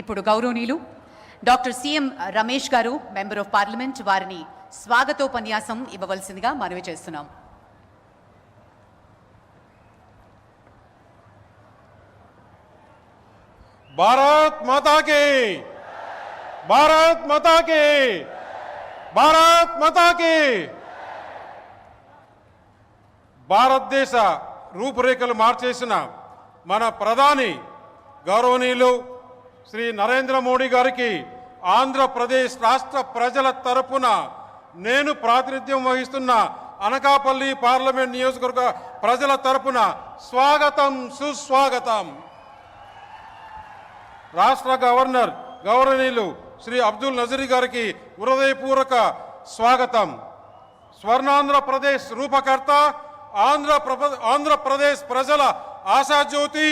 ఇప్పుడు గౌరవనీయులు doctor CM Ramesh గారు మెంబర్ ఆఫ్ పార్లమెంట్ వారిని స్వాగతోపన్యాసం ఇవ్వవలసిందిగా మనవి చేస్తున్నాం. భారత్ మాతా కీ, భారత్ మాతా కీ, భారత్ మాతా కీ. భారతదేశ రూపురేఖలు మార్చేసిన మన ప్రధాని గౌరవనీయులు శ్రీ నరేంద్ర మోడీ గారికి ఆంధ్రప్రదేశ్ రాష్ట్ర ప్రజల తరపున నేను ప్రాతినిధ్యం వహిస్తున్న అనకాపల్లి పార్లమెంట్ నియోజకవర్గ ప్రజల తరపున స్వాగతం, సుస్వాగతం. రాష్ట్ర గవర్నర్ గౌరవనీయులు శ్రీ అబ్దుల్ నజీర్ గారికి హృదయపూర్వక స్వాగతం. స్వర్ణాంధ్రప్రదేశ్ రూపకర్త, ఆంధ్రప్రదేశ్ ప్రజల ఆశాజ్యోతి,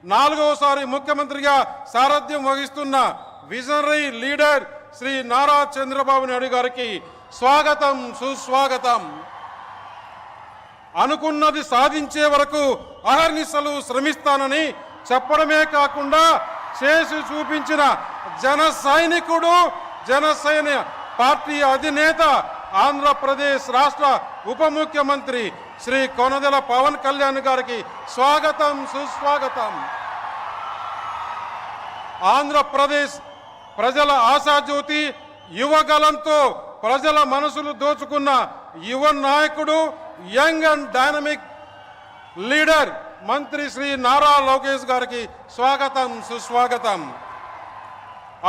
4వసారి ముఖ్యమంత్రిగా సారథ్యం వహిస్తున్న విజనరీ లీడర్ శ్రీ నారా చంద్రబాబు నాయుడు గారికి స్వాగతం, సుస్వాగతం. అనుకున్నది సాధించే వరకు అహర్నిశలు శ్రమిస్తానని చెప్పడమే కాకుండా చేసి చూపించిన జన సైనికుడు, జనసేన పార్టీ అధినేత, ఆంధ్రప్రదేశ్ రాష్ట్ర ఉప ముఖ్యమంత్రి శ్రీ కొనదెల పవన్ కళ్యాణ్ గారికి స్వాగతం, సుస్వాగతం. ఆంధ్రప్రదేశ్ ప్రజల ఆశాజ్యోతి, యువగలంతో ప్రజల మనసులు దోచుకున్న యువ నాయకుడు, యంగ్ అండ్ డైనమిక్ లీడర్ మంత్రి శ్రీ నారా లోకేష్ గారికి స్వాగతం, సుస్వాగతం.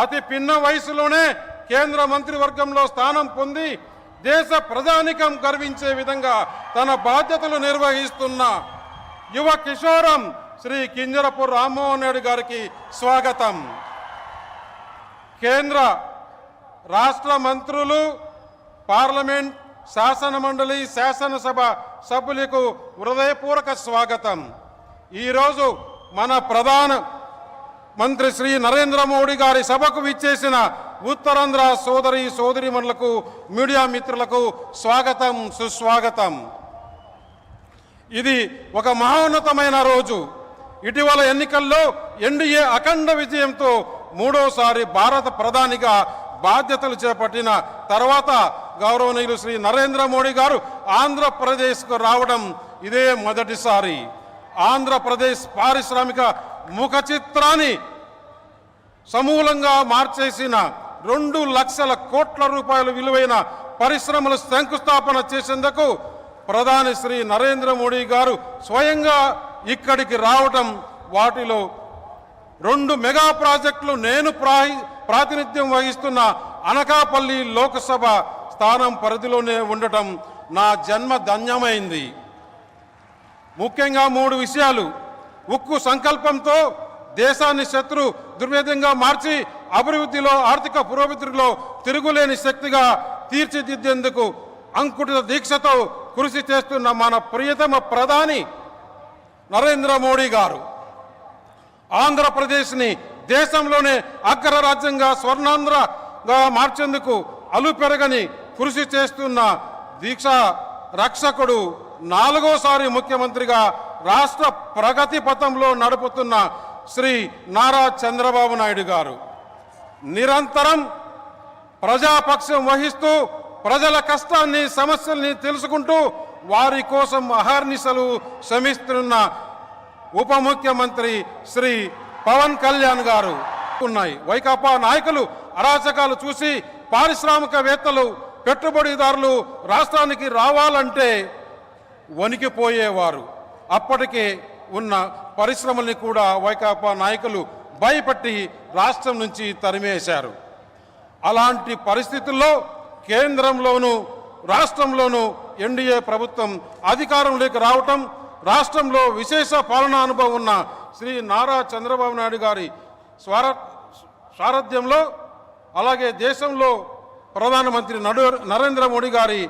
అతి పిన్న వయసులోనే కేంద్ర మంత్రివర్గంలో స్థానం పొంది దేశ ప్రజానికం గర్వించే విధంగా తన బాధ్యతలు నిర్వహిస్తున్న యువ కిషోరం శ్రీ కింజరపు రామ్మోహన్ రెడ్డి గారికి స్వాగతం. కేంద్ర రాష్ట్ర మంత్రులు, పార్లమెంట్, శాసన మండలి, శాసనసభ సభ్యులకు హృదయపూర్వక స్వాగతం. ఈరోజు మన ప్రధాన మంత్రి శ్రీ నరేంద్ర మోడీ గారి సభకు విచ్చేసిన ఉత్తరాంధ్ర సోదరీమణులకు, మీడియా మిత్రులకు స్వాగతం, సుస్వాగతం. ఇది ఒక మహోన్నతమైన రోజు. ఇటీవల ఎన్నికల్లో ఎన్డీఏ అఖండ విజయంతో 3వసారి భారత ప్రధానిగా బాధ్యతలు చేపట్టిన తర్వాత గౌరవనీయులు శ్రీ నరేంద్ర మోడీ గారు ఆంధ్రప్రదేశ్కు రావడం ఇదే మొదటిసారి. ఆంధ్రప్రదేశ్ పారిశ్రామిక ముఖ చిత్రాన్ని సమూలంగా మార్చేసిన 2 లక్షల కోట్ల రూపాయల విలువైన పరిశ్రమలు శంకుస్థాపన చేసేందుకు ప్రధాని శ్రీ నరేంద్ర మోడీ గారు స్వయంగా ఇక్కడికి రావటం, వాటిలో 2 మెగా ప్రాజెక్టులు నేను ప్రాతినిధ్యం వహిస్తున్న అనకాపల్లి లోకసభ స్థానం పరిధిలోనే ఉండటం నా జన్మ ధన్యమైంది. ముఖ్యంగా 3 విషయాలు. ఉక్కు సంకల్పంతో దేశాన్ని శత్రు దుర్భేదంగా మార్చి అభివృద్ధిలో, ఆర్థిక పురోభివృద్ధిలో తిరుగులేని శక్తిగా తీర్చిదిద్దేందుకు అంకుటిత దీక్షతో కృషి చేస్తున్న మన ప్రియతమ ప్రధాని నరేంద్ర మోడీ గారు ఆంధ్రప్రదేశ్ని దేశంలోనే అగ్రరాజ్యంగా, స్వర్ణాంధ్రగా మార్చేందుకు అలుపెరగని కృషి చేస్తున్న దీక్ష రక్షకుడు, 4వసారి ముఖ్యమంత్రిగా రాష్ట్ర ప్రగతి పథంలో నడుపుతున్న శ్రీ నారా చంద్రబాబు నాయుడు గారు నిరంతరం ప్రజాపక్షం వహిస్తూ ప్రజల కష్టాన్ని, సమస్యల్ని తెలుసుకుంటూ వారి కోసం అహర్నిశలు శ్రమిస్తున్న ఉప ముఖ్యమంత్రి శ్రీ పవన్ కళ్యాణ్ గారు ఉన్నాయి. వైకాపా నాయకులు అరాచకాలు చూసి పారిశ్రామికవేత్తలు, పెట్టుబడిదారులు రాష్ట్రానికి రావాలంటే వణికిపోయేవారు. అప్పటికే ఉన్న పరిశ్రమల్ని కూడా వైకాపా నాయకులు భయపెట్టి రాష్ట్రం నుంచి తరిమేశారు. అలాంటి పరిస్థితుల్లో కేంద్రంలోనూ రాష్ట్రంలోనూ ఎన్డీఏ ప్రభుత్వం అధికారంలోకి రావటం, రాష్ట్రంలో విశేష పాలనా అనుభవం ఉన్న శ్రీ నారా చంద్రబాబు నాయుడు గారి సారథ్యంలో, అలాగే దేశంలో ప్రధానమంత్రి నరేంద్ర మోడీ గారి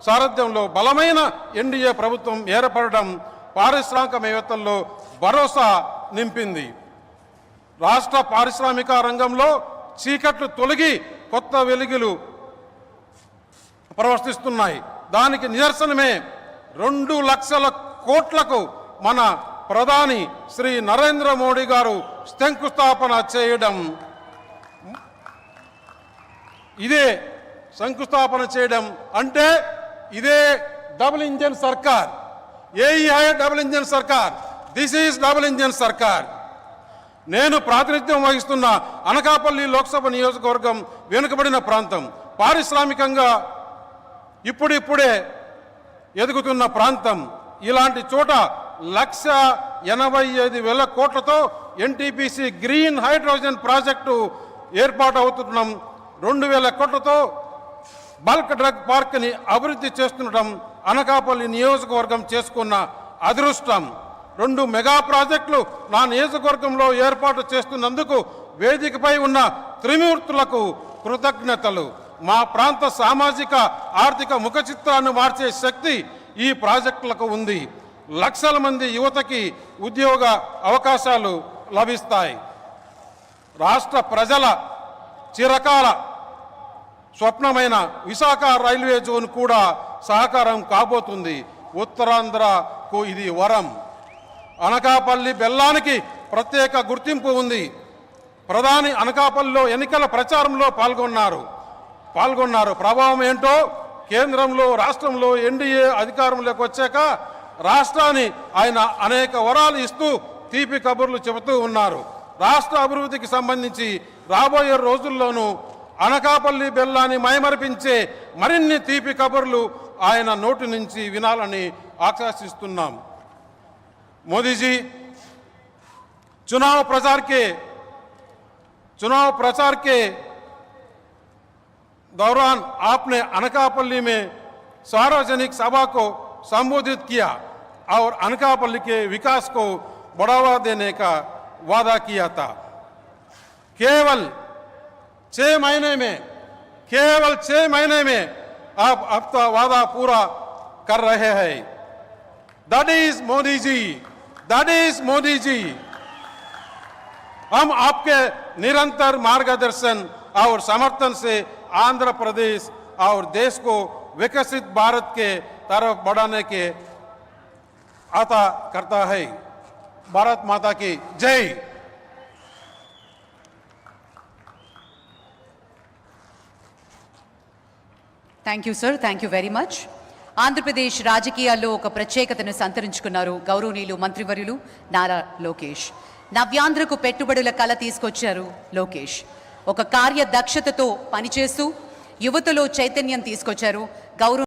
సారథ్యంలో బలమైన ఎన్డీఏ ప్రభుత్వం ఏర్పడడం పారిశ్రామికవేత్తల్లో భరోసా నింపింది. రాష్ట్ర పారిశ్రామిక రంగంలో చీకట్లు తొలగి కొత్త వెలుగులు ప్రవర్తిస్తున్నాయి. దానికి నిదర్శనమే 2 లక్షల కోట్లకు మన ప్రధాని శ్రీ నరేంద్ర మోడీ గారు శంకుస్థాపన చేయడం, ఇదే శంకుస్థాపన చేయడం అంటే ఇదే డబుల్ ఇంజన్ సర్కార్. ఏఈ హై డబుల్ ఇంజన్ సర్కార్, దిస్ ఈజ్ డబుల్ ఇంజన్ సర్కార్. నేను ప్రాతినిధ్యం వహిస్తున్న అనకాపల్లి లోక్సభ నియోజకవర్గం వెనుకబడిన ప్రాంతం, పారిశ్రామికంగా ఇప్పుడిప్పుడే ఎదుగుతున్న ప్రాంతం. ఇలాంటి చోట 1,85,000 కోట్లతో ఎన్టీపీసీ గ్రీన్ హైడ్రోజన్ ప్రాజెక్టు ఏర్పాటు అవుతుండడం, 2,000 కోట్లతో బల్క్ డ్రగ్ పార్క్ని అభివృద్ధి చేస్తుండటం అనకాపల్లి నియోజకవర్గం చేసుకున్న అదృష్టం. 2 మెగా ప్రాజెక్టులు నా నియోజకవర్గంలో ఏర్పాటు చేస్తున్నందుకు వేదికపై ఉన్న త్రిమూర్తులకు కృతజ్ఞతలు. మా ప్రాంత సామాజిక ఆర్థిక ముఖ చిత్రాన్ని మార్చే శక్తి ఈ ప్రాజెక్టులకు ఉంది. లక్షల మంది యువతకి ఉద్యోగ అవకాశాలు లభిస్తాయి. రాష్ట్ర ప్రజల చిరకాల స్వప్నమైన విశాఖ రైల్వే జోన్ కూడా సహకారం కాబోతుంది. ఉత్తరాంధ్రకు ఇది వరం. అనకాపల్లి బెల్లానికి ప్రత్యేక గుర్తింపు ఉంది. ప్రధాని అనకాపల్లిలో ఎన్నికల ప్రచారంలో పాల్గొన్నారు. ప్రభావం ఏంటో కేంద్రంలో రాష్ట్రంలో ఎన్డీఏ అధికారంలోకి వచ్చాక రాష్ట్రాన్ని ఆయన అనేక వరాలు ఇస్తూ తీపి కబుర్లు చెబుతూ ఉన్నారు. రాష్ట్ర అభివృద్ధికి సంబంధించి రాబోయే రోజుల్లోనూ అనకాపల్లి బెల్లాన్ని మైమరిపించే మరిన్ని తీపి కబుర్లు ఆయన నోటి నుంచి వినాలని ఆకాంక్షిస్తున్నాం. मोदी जी, चुनाव प्रचार के दौरान आपने अनकापल्ली में सार्वजनिक सभा को संबोधित किया और अनकापल्ली के विकास को बढ़ावा देने का वादा किया था. केवल 6 महीने में आप अपना वादा पूरा कर रहे हैं. That is Modi जी. हम आपके निरंतर मार्गदर्शन और समर्थन से आंध्र प्रदेश और देश को विकसित भारत के तरफ बढ़ाने के आता करता है. भारत माता की जय. Thank you sir, thank you very much. Andhra Pradesh రాజకీయాల్లో ఒక ప్రత్యేకతను సంతరించుకున్నారు గౌరవనీయులు మంత్రివర్యులు నారా లోకేష్. నవ్యాంధ్రకు పెట్టుబడుల కళ తీసుకొచ్చారు లోకేష్. ఒక కార్యదక్షతతో పనిచేస్తూ యువతలో చైతన్యం తీసుకొచ్చారు.